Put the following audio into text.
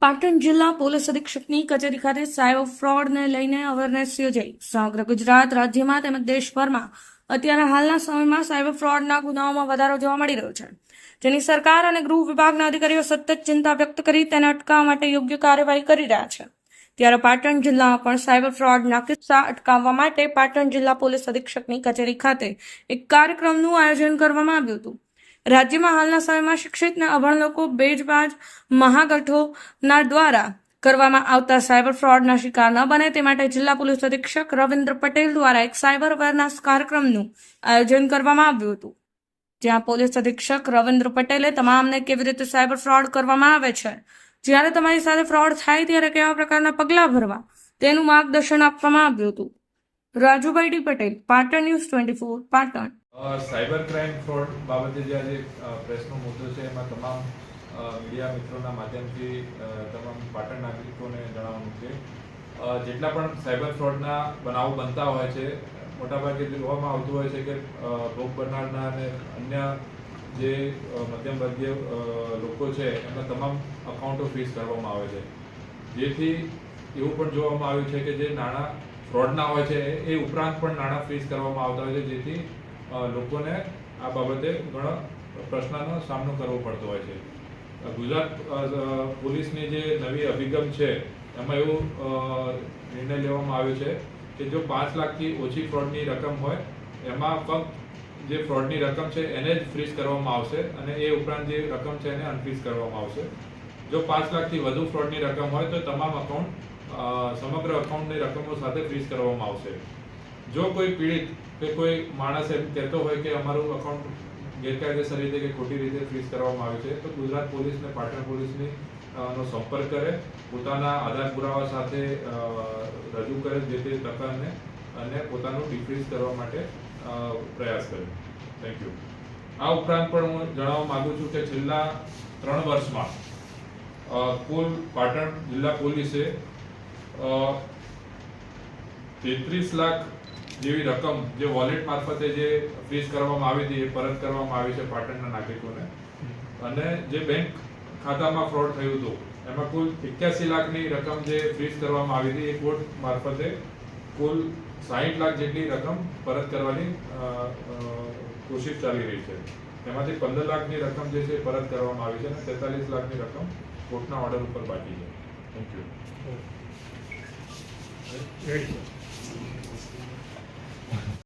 પાટણ જિલ્લા પોલીસ અધિક્ષકની કચેરી ખાતે સાયબર ફ્રોડને લઈને અવેરનેસ યોજાઈ। સમગ્ર ગુજરાત રાજ્યમાં તેમજ દેશભરમાં અત્યારે હાલના સમયમાં સાયબર ફ્રોડના ગુનાઓમાં વધારો જોવા મળી રહ્યો છે, જેની સરકાર અને ગૃહ વિભાગના અધિકારીઓ સતત ચિંતા વ્યક્ત કરી તેને અટકાવવા માટે યોગ્ય કાર્યવાહી કરી રહ્યા છે। ત્યારે પાટણ જિલ્લામાં પણ સાયબર ફ્રોડના કિસ્સા અટકાવવા માટે પાટણ જિલ્લા પોલીસ અધિક્ષકની કચેરી ખાતે એક કાર્યક્રમનું આયોજન કરવામાં આવ્યું હતું। રાજ્યમાં હાલના સમયમાં શિક્ષિત અને અભણ લોકો બેજબાજ મહાગઠોના દ્વારા કરવામાં આવતા સાયબર ફ્રોડના શિકાર ન બને તે માટે જિલ્લા પોલીસ અધિક્ષક રવિન્દ્ર પટેલ દ્વારા એક સાયબર અવેરનેસ કાર્યક્રમનું આયોજન કરવામાં આવ્યું હતું, જ્યાં પોલીસ અધિક્ષક રવિન્દ્ર પટેલે તમામને કેવી રીતે સાયબર ફ્રોડ કરવામાં આવે છે, જ્યારે તમારી સાથે ફ્રોડ થાય ત્યારે કેવા પ્રકારના પગલાં ભરવા તેનું માર્ગદર્શન આપવામાં આવ્યું હતું। Rajubhai D Patel, Patan news 24, Patan. Cyber crime fraud બાબતે જે આજે પ્રેસનો મુદ્દો છે એમાં તમામ મીડિયા મિત્રોના માધ્યમથી તમામ પાટણ નાગરિકોને જણાવવાનું છે, જેટલા પણ સાયબર ફ્રોડના બનાવો બનતા હોય છે મોટાભાગે જોવામાં આવતું હોય છે કે ભોગ બનનારના અને અન્ય જે મધ્યમ વર્ગીય લોકો છે એમના તમામ અકાઉન્ટો ફ્રીઝ કરવામાં આવે છે, જેથી એવું પણ જોવામાં આવ્યું છે કે જે નાણાં ફ્રોડના હોય છે એ ઉપરાંત પણ નાણાં ફ્રીઝ કરવામાં આવતા હોય છે, જેથી લોકોને આ બાબતે ઘણા પ્રશ્નનો સામનો કરવો પડતો હોય છે। ગુજરાત પોલીસની જે નવી અભિગમ છે એમાં એવું નિર્ણય લેવામાં આવ્યો છે કે જો 5 લાખથી ઓછી ફ્રોડની રકમ હોય એમાં ફક્ત જે ફ્રોડની રકમ છે એને જ ફ્રીઝ કરવામાં આવશે અને એ ઉપરાંત જે રકમ છે એને અનફ્રીઝ કરવામાં આવશે। જો 5 લાખથી વધુ ફ્રોડની રકમ હોય તો તમામ અકાઉન્ટ સમગ્ર અકાઉન્ટની રકમો સાથે ફ્રીઝ કરવામાં આવશે। જો કોઈ પીડિત કે કોઈ માણસ એમ કહેતો હોય કે અમારું અકાઉન્ટ ગેરકાયદેસર રીતે કે ખોટી રીતે ફ્રીઝ કરવામાં આવ્યું છે તો ગુજરાત પોલીસને પાટણ પોલીસની નો સંપર્ક કરે, પોતાના આધાર પુરાવા સાથે રજૂ કરે જે તે પ્રકારને અને પોતાનું ડિફ્રીઝ કરવા માટે પ્રયાસ કરે। Thank you. આ ઉપરાંત પણ હું જણાવવા માગું છું કે છેલ્લા 3 વર્ષમાં કુલ પાટણ જિલ્લા પોલીસે 33 લાખ જેવી રકમ જે વોલેટ મારફતે જે ફ્રીઝ કરવામાં આવી હતી એ પરત કરવામાં આવી છે પાટણના નાગરિકોને, અને જે બેંક ખાતામાં ફ્રોડ થયું હતું એમાં કુલ 81 લાખની રકમ જે ફ્રીઝ કરવામાં આવી હતી એ કોર્ટ મારફતે કુલ 60 લાખ જેટલી રકમ પરત કરવાની કોશિશ ચાલી રહી છે। તેમાંથી 15 લાખની રકમ જે છે પરત કરવામાં આવી છે અને 43 લાખની રકમ કોર્ટના ઓર્ડર ઉપર બાકી છે। Thank you.